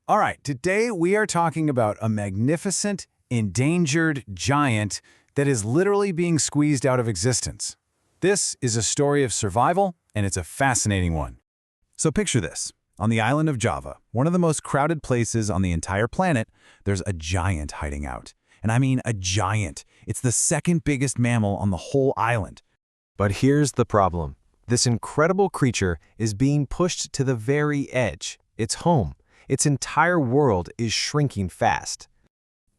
All right, today we are talking about a magnificent, endangered giant that is literally being squeezed out of existence. This is a story of survival, and it's a fascinating one. So picture this. On the island of Java, one of the most crowded places on the entire planet, there's a giant hiding out. And I mean a giant. It's the second biggest mammal on the whole island. But here's the problem. This incredible creature is being pushed to the very edge. Its home. Its entire world is shrinking fast.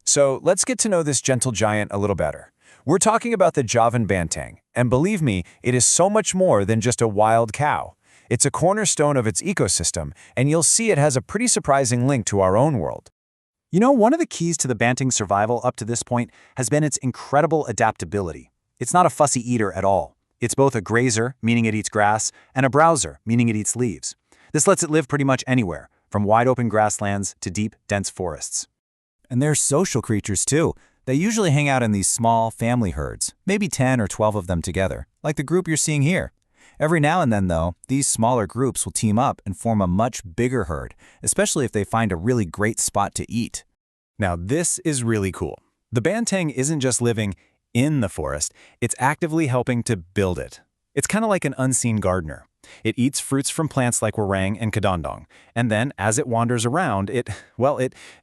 So let's get to know this gentle giant a little better. We're talking about the Javan Banteng, and believe me, it is so much more than just a wild cow. It's a cornerstone of its ecosystem, and you'll see it has a pretty surprising link to our own world. You know, one of the keys to the Banteng's survival up to this point has been its incredible adaptability. It's not a fussy eater at all. It's both a grazer, meaning it eats grass, and a browser, meaning it eats leaves. This lets it live pretty much anywhere, from wide-open grasslands to deep, dense forests. And they're social creatures, too. They usually hang out in these small family herds, maybe 10 or 12 of them together, like the group you're seeing here. Every now and then, though, these smaller groups will team up and form a much bigger herd, especially if they find a really great spot to eat. Now, this is really cool. The Banteng isn't just living in the forest, it's actively helping to build it. It's kind of like an unseen gardener. It eats fruits from plants like warang and kadondong, and then, as it wanders around, it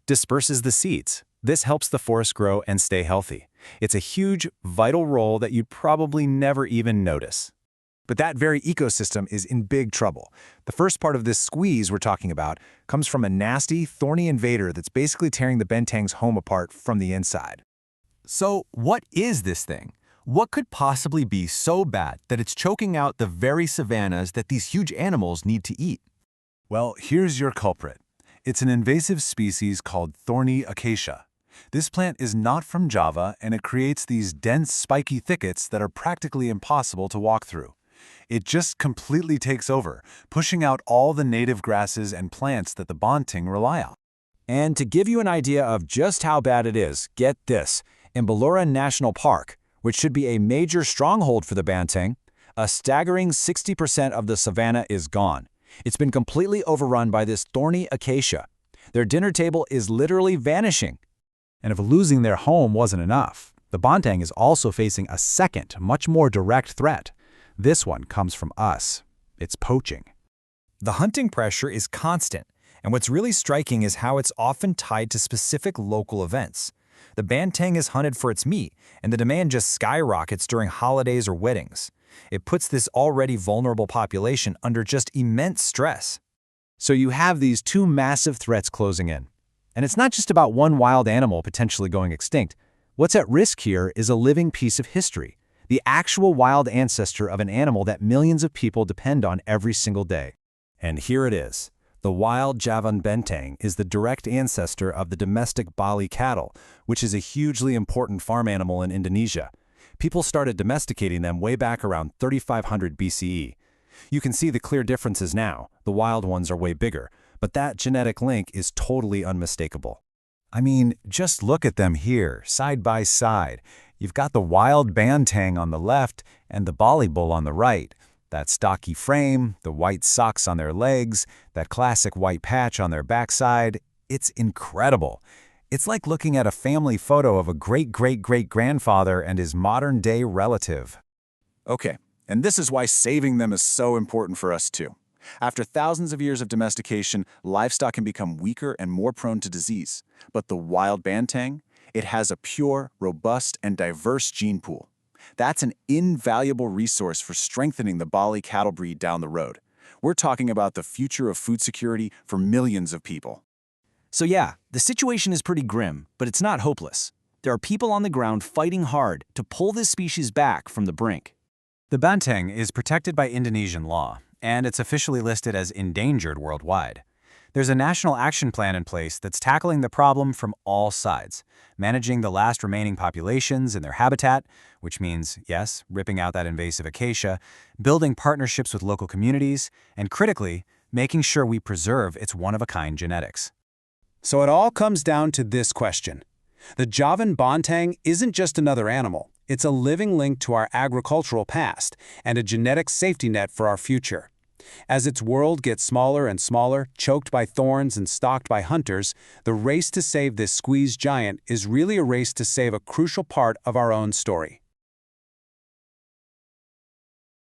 disperses the seeds. This helps the forest grow and stay healthy. It's a huge, vital role that you'd probably never even notice. But that very ecosystem is in big trouble. The first part of this squeeze we're talking about comes from a nasty, thorny invader that's basically tearing the Banteng's home apart from the inside. So what is this thing? What could possibly be so bad that it's choking out the very savannas that these huge animals need to eat? Well, here's your culprit. It's an invasive species called thorny acacia. This plant is not from Java, and it creates these dense, spiky thickets that are practically impossible to walk through. It just completely takes over, pushing out all the native grasses and plants that the Banteng rely on. And to give you an idea of just how bad it is, get this. In Belora National Park, which should be a major stronghold for the Banteng, a staggering 60% of the savanna is gone. It's been completely overrun by this thorny acacia. Their dinner table is literally vanishing. And if losing their home wasn't enough, the Banteng is also facing a second, much more direct threat. This one comes from us. It's poaching. The hunting pressure is constant, and what's really striking is how it's often tied to specific local events. The Banteng is hunted for its meat, and the demand just skyrockets during holidays or weddings. It puts this already vulnerable population under just immense stress. So you have these two massive threats closing in. And it's not just about one wild animal potentially going extinct. What's at risk here is a living piece of history, the actual wild ancestor of an animal that millions of people depend on every single day. And here it is. The wild Javan Banteng is the direct ancestor of the domestic Bali cattle, which is a hugely important farm animal in Indonesia. People started domesticating them way back around 3500 BCE. You can see the clear differences now. The wild ones are way bigger, but that genetic link is totally unmistakable. I mean, just look at them here, side by side. You've got the wild Banteng on the left and the Bali bull on the right. That stocky frame, the white socks on their legs, that classic white patch on their backside, it's incredible. It's like looking at a family photo of a great-great-great-grandfather and his modern-day relative. Okay, and this is why saving them is so important for us too. After thousands of years of domestication, livestock can become weaker and more prone to disease. But the wild Banteng, it has a pure, robust, and diverse gene pool. That's an invaluable resource for strengthening the Bali cattle breed down the road. We're talking about the future of food security for millions of people. So yeah, the situation is pretty grim, but it's not hopeless. There are people on the ground fighting hard to pull this species back from the brink. The Banteng is protected by Indonesian law, and it's officially listed as endangered worldwide. There's a national action plan in place that's tackling the problem from all sides, managing the last remaining populations in their habitat, which means, yes, ripping out that invasive acacia, building partnerships with local communities, and critically, making sure we preserve its one-of-a-kind genetics. So it all comes down to this question. The Javan Banteng isn't just another animal. It's a living link to our agricultural past and a genetic safety net for our future. As its world gets smaller and smaller, choked by thorns and stalked by hunters, the race to save this squeezed giant is really a race to save a crucial part of our own story.